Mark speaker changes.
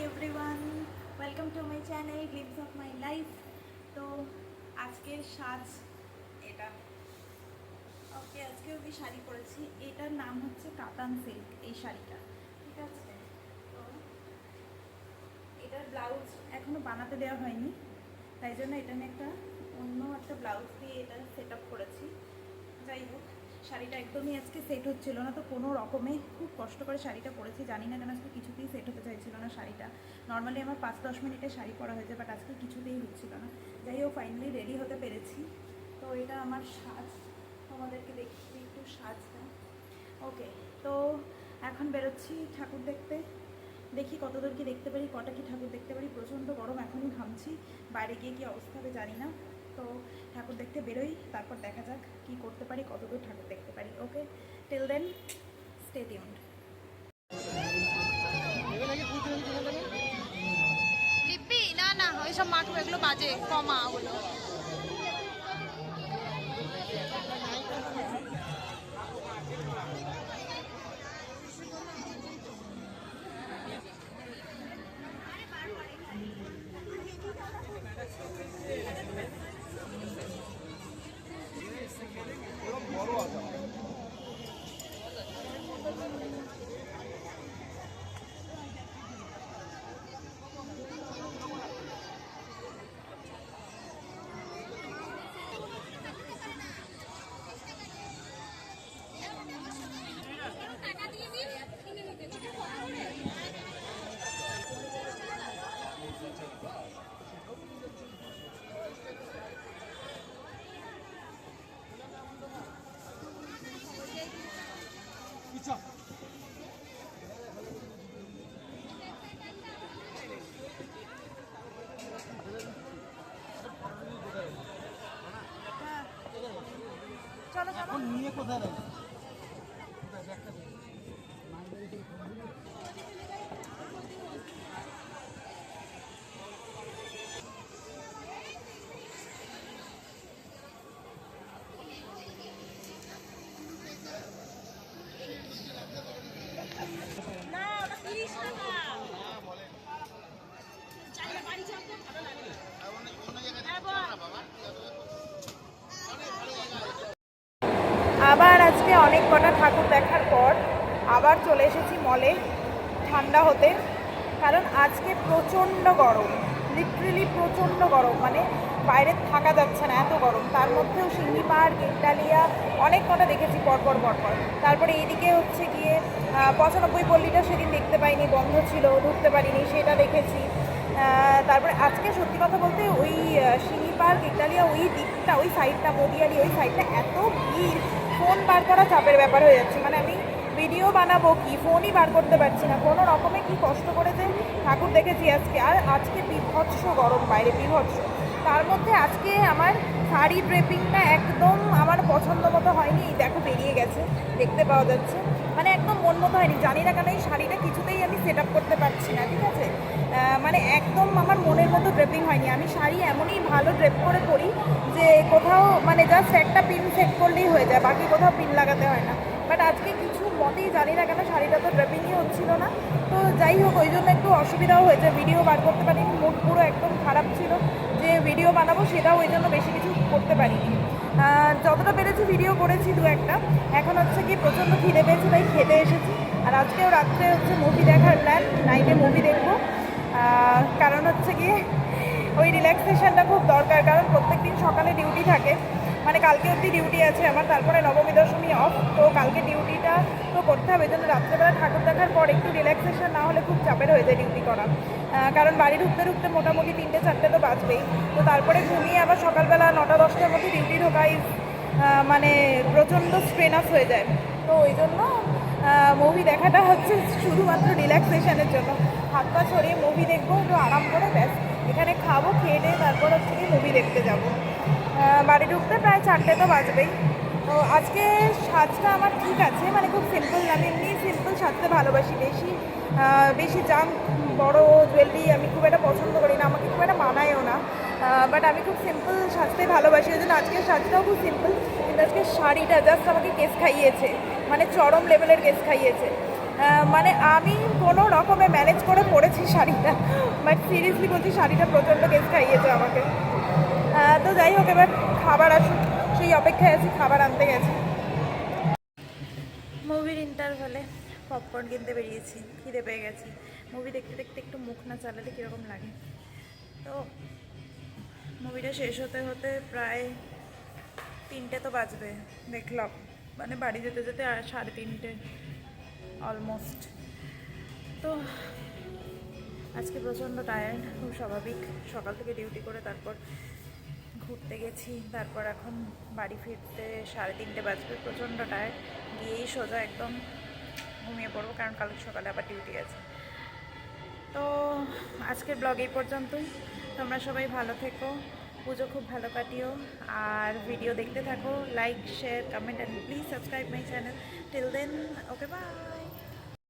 Speaker 1: Everyone, welcome to my channel glimpse of my life. তো আজকের সাজ এটা। ওকে, আজকে আমি শাড়ি পরেছি, এটার নাম হচ্ছে কাতান সিল্ক এই শাড়িটা, ঠিক আছে। তো এটার ব্লাউজ এখনও বানাতে দেওয়া হয়নি, তাই জন্য এটা আমি অন্য একটা ব্লাউজ দিয়ে এটা সেট আপ করেছি। যাই হোক, শাড়িটা একদমই আজকে সেট হচ্ছিল না, তো কোনো রকমে খুব কষ্ট করে শাড়িটা পরেছি। জানি না কেন আজকে কিছুতেই সেট হতে চাইছিল না শাড়িটা। নর্মালি আমার 5-10 মিনিটে শাড়ি পরা হয়েছে, বাট আজকে কিছুতেই হচ্ছিল না। যাই হোক, ফাইনালি রেডি হতে পেরেছি। তো এটা আমার সাজ, তোমাদেরকে দেখছি একটু সাজটা। ওকে, তো এখন বেরোচ্ছি ঠাকুর দেখতে। দেখি কতদূর কি দেখতে পারি, কটা কি ঠাকুর দেখতে পারি। প্রচণ্ড গরম, এখনই ঘামছি। বাইরে গিয়ে কি অবস্থা হবে জানি না। তো ঠাকুর দেখতে বেরোই, তারপর দেখা যাক কি করতে পারি, কতদূর ঠাকুর দেখতে পারি। ওকে, টিল দেন স্টে টিউনড।
Speaker 2: লিপি না না ওইসব মাখবো, এগুলো বাজে, কমা ওগুলো।
Speaker 1: চলো চলো,
Speaker 3: নিয়ে কোথায় যাবে?
Speaker 1: আবার আজকে অনেক কটা ঠাকুর দেখার পর আবার চলে এসেছি মলে ঠান্ডা হতে। কারণ আজকে প্রচণ্ড গরম, লিটারেলি প্রচণ্ড গরম, মানে বাইরে থাকা যাচ্ছে না, এত গরম। তার মধ্যেও সিঙ্গি পাহাড়, গেটডালিয়া অনেক কটা দেখেছি পরপর। তারপরে এদিকে হচ্ছে গিয়ে 95 পল্লীটা সেদিন দেখতে পাইনি, বন্ধ ছিল, ঢুকতে পারিনি, সেটা দেখেছি। তারপরে আজকে সত্যি কথা বলতে ওই সিঙ্গি পাহাড়, গেটডালিয়া ওই দিকটা, ওই সাইডটা, মদিয়ালি ওই সাইডটা এত ভিড়, ফোন বার করা চাপের ব্যাপার হয়ে যাচ্ছে। মানে আমি ভিডিও বানাবো কি, ফোনই বার করতে পারছি না। কোনো রকমে কি কষ্ট করে যে ঠাকুর দেখেছি আজকে। আর আজকে বিভৎস গরম বাইরে, বিভৎস। তার মধ্যে আজকে আমার শাড়ি ড্রেপিংটা একদম আমার পছন্দ মতো হয়নি। দেখো বেরিয়ে গেছে, দেখতে পাওয়া যাচ্ছে, মানে একদম মন মতো হয়নি। জানি না কেন এই শাড়িটা কিছুতেই আমি সেট আপ করতে পারছি না, ঠিক আছে। মানে একদম আমার মনের মতো ড্রেপিং হয়নি। আমি শাড়ি এমনই ভালো ড্রেপ করে পরি যে কোথাও মানে জাস্ট একটা পিন সেট করলেই হয়ে যায়, বাকি কোথাও পিন লাগাতে হয় না। বাট আজকে কিছু মতেই জানি না কেন শাড়িটা তো ড্রেপিংই হচ্ছিল না। তো যাই হোক, ওই জন্য একটু অসুবিধাও হয়েছে, ভিডিও বার করতে পারিনি। মুড পুরো একদম খারাপ ছিল যে ভিডিও বানাবো, সেটাও ওই জন্য বেশি কিছু করতে পারিনি। যতটা পেরেছি ভিডিও করেছি দু একটা। এখন হচ্ছে কি প্রচণ্ড খিদে পেয়েছে, তাই খেতে এসেছি। আর আজকেও রাত্রে হচ্ছে মুভি দেখার প্ল্যান, নাইটে মুভি দেখবো। কারণ হচ্ছে গিয়ে ওই রিল্যাক্সেশনটা খুব দরকার, কারণ প্রত্যেক দিন সকালে ডিউটি থাকে, মানে কালকে অবধি ডিউটি আছে আমার, তারপরে নবমী দশমী অফ। তো কালকে ডিউটিটা তো করতে হবে, এই জন্য রাত্রেবেলা ঠাকুর দেখার পর একটু রিল্যাক্সেশন না হলে খুব চাপের হয়ে যায় ডিউটি করা। কারণ বাড়ি ঢুকতে মোটামুটি 3-4টে তো বাজবেই। তো তারপরে ঘুমিয়ে আবার সকালবেলা 9-10টার মধ্যে ডিউটি ঢোকাই মানে প্রচণ্ড স্ট্রেনাস হয়ে যায়। তো ওই জন্য মুভি দেখাটা হচ্ছে শুধুমাত্র রিল্যাক্সেশনের জন্য। হাত পা ছড়িয়ে মুভি দেখবো, একটু আরাম করে, ব্যাস। এখানে খাবো, খেয়ে দিয়ে তারপর হচ্ছে কি মুভি দেখতে যাব। বাড়ি ঢুকতে প্রায় 4টে তো বাজবেই। তো আজকে সাজটা আমার ঠিক আছে, মানে খুব সিম্পল। আমি এমনি সিম্পল সাজতে ভালোবাসি, বেশি জাঙ্ক বড় জুয়েলারি আমি খুব একটা পছন্দ করি না, আমাকে খুব একটা মানায়ও না। বাট আমি খুব সিম্পল সাজতে ভালোবাসি, ওই জন্য আজকের সাজটাও খুব সিম্পল। কিন্তু আজকে শাড়িটা জাস্ট আমাকে কেস খাইয়েছে, মানে চরম লেভেলের কেস খাইয়েছে। মানে আমি কোনো রকমে ম্যানেজ করে পরেছি শাড়িটা, বাট সিরিয়াসলি বলছি শাড়িটা প্রচণ্ড কেস খাইয়েছে আমাকে। তো যাই হোক, এবার খাবার আসুক সেই অপেক্ষায় আছি, খাবার আনতে গেছি। মুভির ইন্টারভ্যালে পপকর্ন কিনতে বেরিয়েছি, খিদে পেয়ে গেছি। মুভি দেখতে দেখতে একটু মুখ না চালালে কীরকম লাগে। তো মুভিটা শেষ হতে হতে প্রায় 3টে তো বাজবে দেখলাম, মানে বাড়ি যেতে যেতে আর 3:30 অলমোস্ট। তো আজকে প্রচণ্ড টায়ার্ড, খুব স্বাভাবিক। সকাল থেকে ডিউটি করে তারপর ঘুরতে গেছি, তারপর এখন বাড়ি ফিরতে 3:30 বাজবে। প্রচণ্ড টায়ার্ড, গিয়েই সোজা একদম ঘুমিয়ে পড়বো, কারণ কাল সকালে আবার ডিউটি আছে। তো আজকের ব্লগ এই পর্যন্তই। তোমরা সবাই ভালো থেকো, পুজো খুব ভালো কাটিও, আর ভিডিও দেখতে থাকো। Like, share, comment and please subscribe my channel. Till then, okay, by.